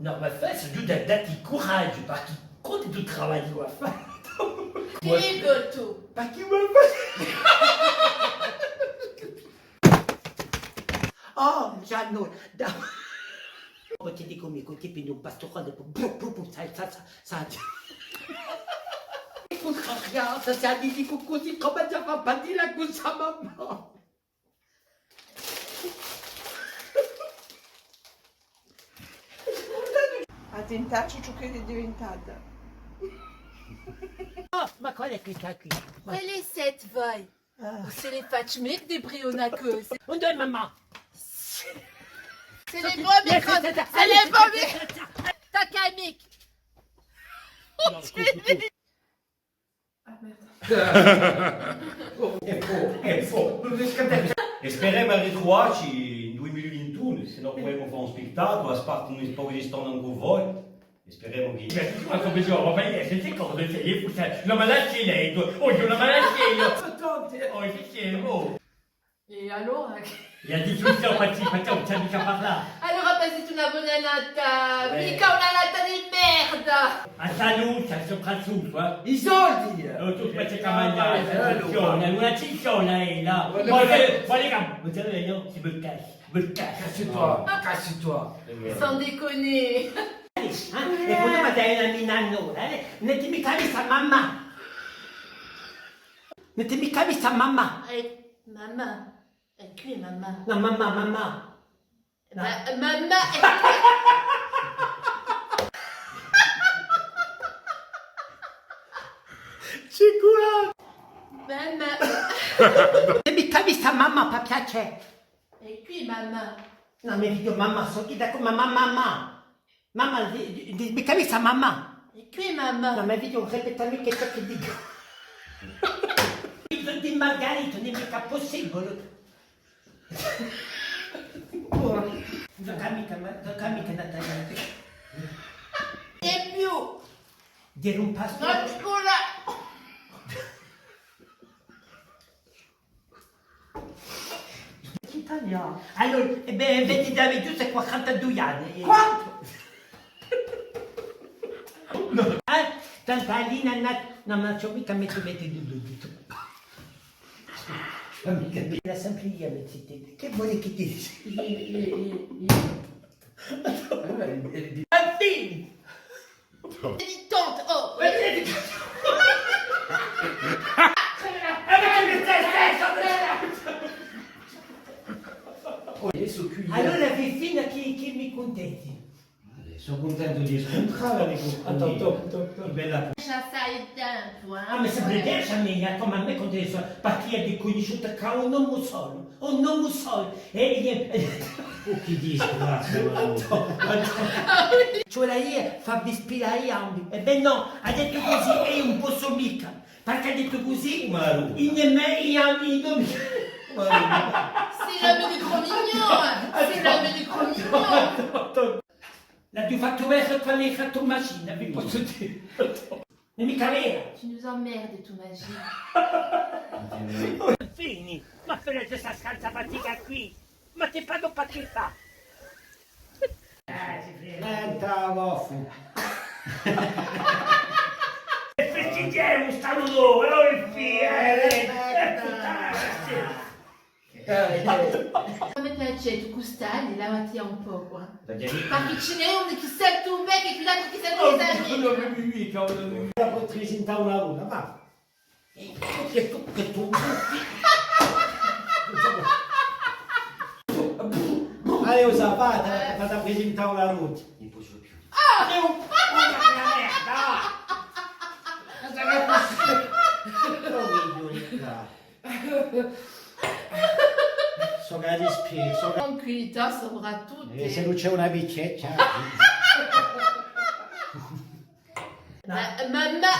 Non, ma fais du dati courage, parce qu'il compte du travail à faire. Ti rigoto. Pas qui me fait. Oh, Gianno, ti dico mi con tipi un pastorale, ça. Regarde, ça dit dico così, come ti fa partire con sa mamma? A tentarci ciò che è diventata. Oh, ma qual è qui? Quelle é cette vai? C'est les fatchmek des brionacos. On donne maman. C'est les premiers crosses. C'est les premiers. T'as qu'amic. È fuoco. E speriamo a ritrovarci in 2021, se no potremo fare un spettacolo, a parte un'esposizione con voi. E speriamo che... Ma come dicevo, ma siete cose, non me la lei, oggi non me la io. Oggi siamo. Et alors? Il y a des choses qui sont parties, non c'è mica parlare. Allora passate una buona nata. Ouais. Mica una nata di merda. A salute, soprattutto, eh. I soldi! Non tu faccio campagnare, una cicciona là. Poi les gars, vous savez, si me casse. Casse-toi! Sans déconner. E poi mi dai una minannora, non ti mi cavi sta mamma. Non ti mi cavi sta mamma. Maman. Qui est maman? No, mamma. No. Maman. Sicura? Maman. Non mi cavi sta mamma, per piacere. Et qui maman? No, mi dico mamma, so chi da come mamma. Mamma, mi cavi sta mamma. Et qui maman? No, ma video, ripetami che ciò che dico. Di Margarito, non è mica possibile. Giocamica Natalia. Et più. Dire un passo. Non scusa. Italiano. Allora, vedi Davide, tu sei 42 anni. Quanto? No. Tanta Alina, no, ma c'ho mica messo di dubito. La sempre io mi zitti. Che vuole che ti dici? Affini! Dis tante. Oh. Adesso qui. Allora fino a chi mi contenti? Sono contento di scontrare bella... Ça est dingue, Ah, ma sempre piace a me, come a me quando sono partita di conosciuta che un uomo solo. O che disgrazia, Cioè lei fa ispirare ambi. E beh no, ha detto così e io non posso mica. Perché ha detto così, Maru. in me e ami non... C'est l'homme du gros mignon. C'est l'homme du gros mignon. L'ha fatto verso quando hai fatto macchina, vi posso dire. Non è mica vera. Tu nous emmerdes, tu magie. Fini, ma per questa scarsa fatica qui. Ma ti fanno partita. Senta, vaffu. E festeggiamo stanno dove, non il fiere. Come piace, tu custadi, lavati un po' qua. Perché Perché ce n'è uno che sa il tuo becco e tu l'altro che sa il tuo esame. la può presentare una luna, va. Che tu... Allora, usata, fate presentare una luna. Non posso più. Sono a dispiace. Tranquillità soprattutto. E se non c'è una bicchietta... Mamma